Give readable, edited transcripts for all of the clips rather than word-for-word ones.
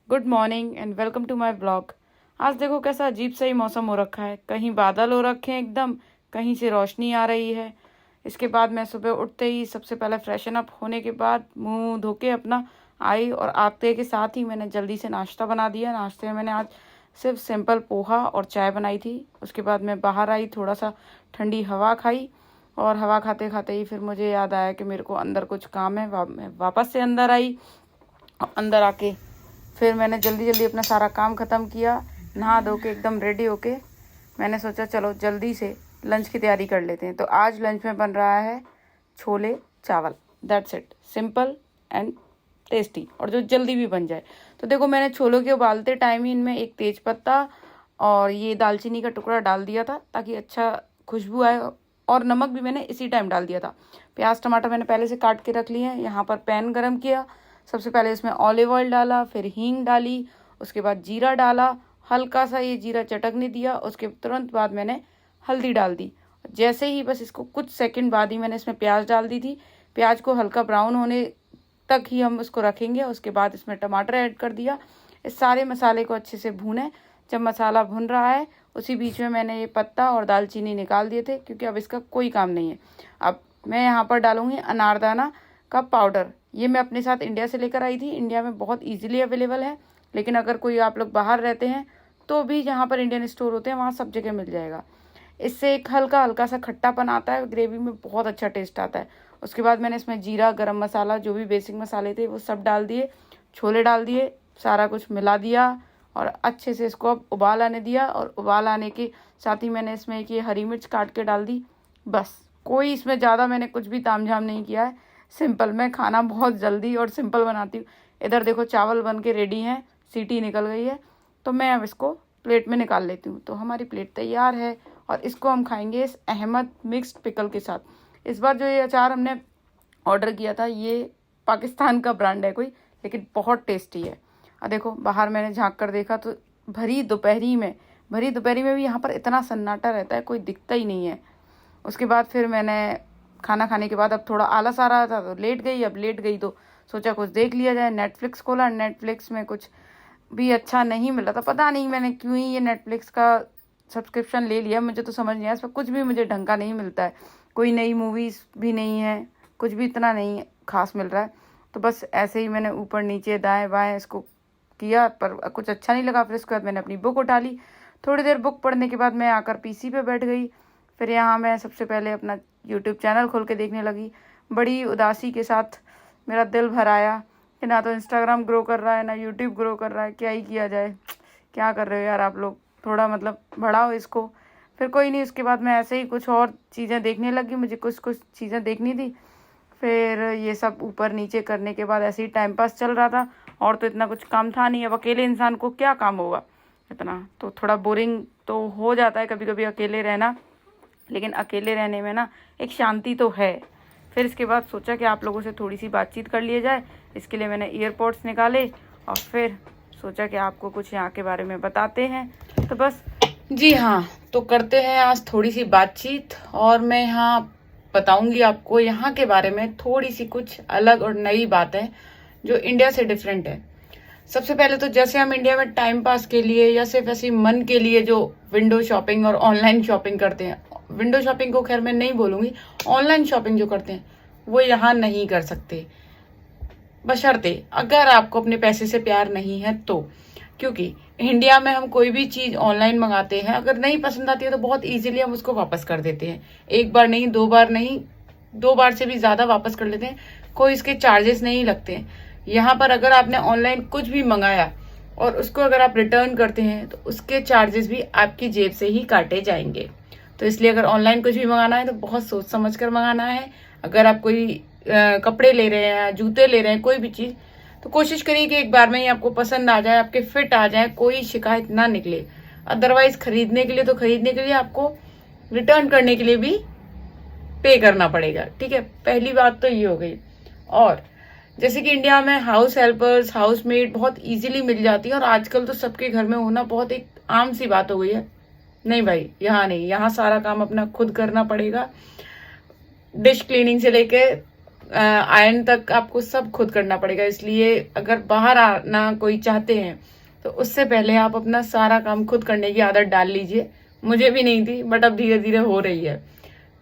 Good morning and welcome to my blog. आज देखो कैसा अजीब सा ही मौसम हो रखा है, कहीं बादल हो रखे हैं एकदम, कहीं से रोशनी आ रही है। इसके बाद मैं सुबह उठते ही सबसे पहले फ्रेशन अप होने के बाद मुंह धो के अपना आई, और आते के साथ ही मैंने जल्दी से नाश्ता बना दिया। नाश्ते में मैंने आज सिर्फ सिंपल पोहा और चाय बनाई थी। उसके बाद मैं बाहर आई, थोड़ा सा ठंडी हवा खाई, और हवा खाते खाते ही फिर मुझे याद आया कि मेरे को अंदर कुछ काम है। मैं वापस से अंदर आई, और अंदर आके फिर मैंने जल्दी जल्दी अपना सारा काम ख़त्म किया। नहा धो के एकदम रेडी होके मैंने सोचा चलो जल्दी से लंच की तैयारी कर लेते हैं। तो आज लंच में बन रहा है छोले चावल। That's it, simple and tasty, और जो जल्दी भी बन जाए। तो देखो मैंने छोलों के उबालते टाइम ही इनमें एक तेज पत्ता और ये दालचीनी का टुकड़ा डाल दिया था ताकि अच्छा खुशबू आए, और नमक भी मैंने इसी टाइम डाल दिया था। प्याज टमाटर मैंने पहले से काट के रख लिए हैं। यहाँ पर पैन गरम किया, सबसे पहले इसमें ऑलिव ऑयल डाला, फिर हींग डाली, उसके बाद जीरा डाला। हल्का सा ये जीरा चटकने दिया, उसके तुरंत बाद मैंने हल्दी डाल दी। जैसे ही बस इसको कुछ सेकंड बाद ही मैंने इसमें प्याज डाल दी थी। प्याज को हल्का ब्राउन होने तक ही हम उसको रखेंगे। उसके बाद इसमें टमाटर ऐड कर दिया। इस सारे मसाले को अच्छे से भूनें। जब मसाला भुन रहा है उसी बीच में मैंने ये पत्ता और दालचीनी निकाल दिए थे, क्योंकि अब इसका कोई काम नहीं है। अब मैं यहाँ पर डालूंगी अनारदाना का पाउडर। ये मैं अपने साथ इंडिया से लेकर आई थी। इंडिया में बहुत इजीली अवेलेबल है, लेकिन अगर कोई आप लोग बाहर रहते हैं तो भी जहाँ पर इंडियन स्टोर होते हैं वहाँ सब जगह मिल जाएगा। इससे एक हल्का हल्का सा खट्टापन आता है, ग्रेवी में बहुत अच्छा टेस्ट आता है। उसके बाद मैंने इसमें जीरा, गरम मसाला, जो भी बेसिक मसाले थे वो सब डाल दिए, छोले डाल दिए, सारा कुछ मिला दिया और अच्छे से इसको अब उबाल आने दिया। और उबाल आने के साथ ही मैंने इसमें एक ये हरी मिर्च काट के डाल दी। बस, कोई इसमें ज़्यादा मैंने कुछ भी तामझाम नहीं किया है। सिंपल, मैं खाना बहुत जल्दी और सिंपल बनाती हूँ। इधर देखो चावल बन के रेडी हैं, सीटी निकल गई है, तो मैं अब इसको प्लेट में निकाल लेती हूँ। तो हमारी प्लेट तैयार है, और इसको हम खाएंगे इस अहमद मिक्स्ड पिकल के साथ। इस बार जो ये अचार हमने ऑर्डर किया था, ये पाकिस्तान का ब्रांड है कोई, लेकिन बहुत टेस्टी है। और देखो बाहर मैंने झांक कर देखा तो भरी दोपहरी में भी यहाँ पर इतना सन्नाटा रहता है, कोई दिखता ही नहीं है। उसके बाद फिर मैंने खाना खाने के बाद अब थोड़ा आलस आ रहा था तो लेट गई। अब लेट गई तो सोचा कुछ देख लिया जाए। नेटफ्लिक्स खोला, नेटफ्लिक्स में कुछ भी अच्छा नहीं मिला था। पता नहीं मैंने क्यों ही ये नेटफ्लिक्स का सब्सक्रिप्शन ले लिया, मुझे तो समझ नहीं आया। इसमें कुछ भी मुझे ढंग का नहीं मिलता है, कोई नई मूवीज़ भी नहीं है, कुछ भी इतना नहीं खास मिल रहा है। तो बस ऐसे ही मैंने ऊपर नीचे दाएं बाएं इसको किया, पर कुछ अच्छा नहीं लगा। फिर उसके बाद मैंने अपनी बुक उठा ली। थोड़ी देर बुक पढ़ने के बाद मैं आकर पीसी पे बैठ गई। फिर यहाँ मैं सबसे पहले अपना यूट्यूब चैनल खोल के देखने लगी। बड़ी उदासी के साथ मेरा दिल भर आया कि ना तो इंस्टाग्राम ग्रो कर रहा है, ना यूट्यूब ग्रो कर रहा है। क्या ही किया जाए, क्या कर रहे हो यार आप लोग, थोड़ा मतलब बढ़ाओ इसको। फिर कोई नहीं, उसके बाद मैं ऐसे ही कुछ और चीज़ें देखने लगी। मुझे कुछ कुछ चीज़ें देखनी थी। फिर ये सब ऊपर नीचे करने के बाद ऐसे ही टाइम पास चल रहा था, और तो इतना कुछ काम था नहीं। अब अकेले इंसान को क्या काम होगा इतना, तो थोड़ा बोरिंग तो हो जाता है कभी कभी अकेले रहना, लेकिन अकेले रहने में ना एक शांति तो है। फिर इसके बाद सोचा कि आप लोगों से थोड़ी सी बातचीत कर लिया जाए। इसके लिए मैंने ईयरपोड्स निकाले, और फिर सोचा कि आपको कुछ यहाँ के बारे में बताते हैं। तो बस जी हाँ, तो करते हैं आज थोड़ी सी बातचीत, और मैं यहाँ बताऊंगी आपको यहाँ के बारे में थोड़ी सी कुछ अलग और नई बातें जो इंडिया से डिफरेंट है। सबसे पहले तो जैसे हम इंडिया में टाइम पास के लिए या सिर्फ ऐसे मन के लिए जो विंडो शॉपिंग और ऑनलाइन शॉपिंग करते हैं, विंडो शॉपिंग को खैर मैं नहीं बोलूंगी, ऑनलाइन शॉपिंग जो करते हैं वो यहाँ नहीं कर सकते, बशर्ते अगर आपको अपने पैसे से प्यार नहीं है तो। क्योंकि इंडिया में हम कोई भी चीज़ ऑनलाइन मंगाते हैं, अगर नहीं पसंद आती है तो बहुत इजीली हम उसको वापस कर देते हैं। एक बार नहीं, दो बार नहीं, 2 बार से भी ज़्यादा वापस कर लेते हैं, कोई इसके चार्जेस नहीं लगते हैं। यहाँ पर अगर आपने ऑनलाइन कुछ भी मंगाया और उसको अगर आप रिटर्न करते हैं तो उसके चार्जेस भी आपकी जेब से ही काटे जाएंगे। तो इसलिए अगर ऑनलाइन कुछ भी मंगाना है तो बहुत सोच समझ कर मंगाना है। अगर आप कोई कपड़े ले रहे हैं, जूते ले रहे हैं, कोई भी चीज़, तो कोशिश करिए कि एक बार में ही आपको पसंद आ जाए, आपके फिट आ जाए, कोई शिकायत ना निकले। अदरवाइज खरीदने के लिए तो खरीदने के लिए आपको रिटर्न करने के लिए भी पे करना पड़ेगा। ठीक है, पहली बात तो ये हो गई। और जैसे कि इंडिया में हाउस हेल्पर्स, हाउस मेड बहुत इजीली मिल जाती है, और आजकल तो सबके घर में होना बहुत एक आम सी बात हो गई है। नहीं भाई, यहाँ नहीं, यहाँ सारा काम अपना खुद करना पड़ेगा। डिश क्लीनिंग से लेके आयरन तक आपको सब खुद करना पड़ेगा। इसलिए अगर बाहर आना कोई चाहते हैं तो उससे पहले आप अपना सारा काम खुद करने की आदत डाल लीजिए। मुझे भी नहीं थी, बट अब धीरे धीरे हो रही है।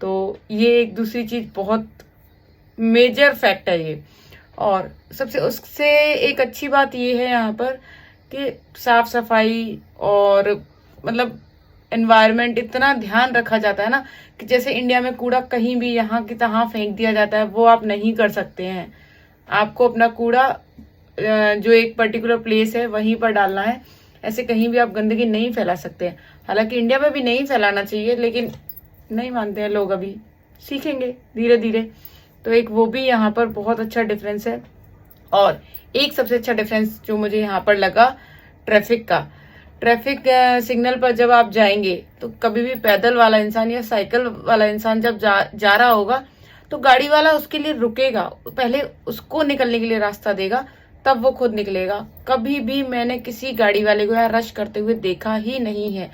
तो ये एक दूसरी चीज बहुत मेजर फैक्ट है ये। और सबसे उससे एक अच्छी बात ये है यहाँ पर कि साफ सफाई और मतलब एनवायरनमेंट इतना ध्यान रखा जाता है ना, कि जैसे इंडिया में कूड़ा कहीं भी यहाँ की तहाँ फेंक दिया जाता है, वो आप नहीं कर सकते हैं। आपको अपना कूड़ा जो एक पर्टिकुलर प्लेस है वहीं पर डालना है। ऐसे कहीं भी आप गंदगी नहीं फैला सकते हैं। हालांकि इंडिया में भी नहीं फैलाना चाहिए, लेकिन नहीं मानते हैं लोग, अभी सीखेंगे धीरे धीरे। तो एक वो भी यहाँ पर बहुत अच्छा डिफरेंस है। और एक सबसे अच्छा डिफरेंस जो मुझे यहाँ पर लगा, ट्रैफिक का। ट्रैफिक सिग्नल पर जब आप जाएंगे तो कभी भी पैदल वाला इंसान या साइकिल वाला इंसान जब जा रहा होगा तो गाड़ी वाला उसके लिए रुकेगा, पहले उसको निकलने के लिए रास्ता देगा, तब वो खुद निकलेगा। कभी भी मैंने किसी गाड़ी वाले को यहाँ रश करते हुए देखा ही नहीं है।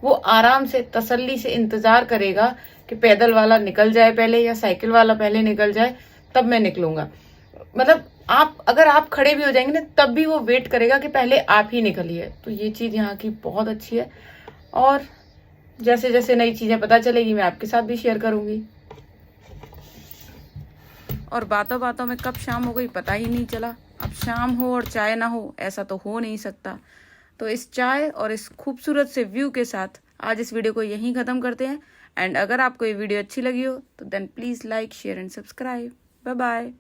वो आराम से तसल्ली से इंतजार करेगा कि पैदल वाला निकल जाए पहले या साइकिल वाला पहले निकल जाए, तब मैं निकलूंगा। मतलब अगर आप खड़े भी हो जाएंगे ना, तब भी वो वेट करेगा कि पहले आप ही निकलिए। तो ये चीज यहाँ की बहुत अच्छी है। और जैसे जैसे नई चीजें पता चलेगी मैं आपके साथ भी शेयर करूंगी। और बातों बातों में कब शाम हो गई पता ही नहीं चला। अब शाम हो और चाय ना हो, ऐसा तो हो नहीं सकता। तो इस चाय और इस खूबसूरत से व्यू के साथ आज इस वीडियो को यहीं खत्म करते हैं। एंड अगर आपको ये वीडियो अच्छी लगी हो तो then please like, share and subscribe. Bye bye.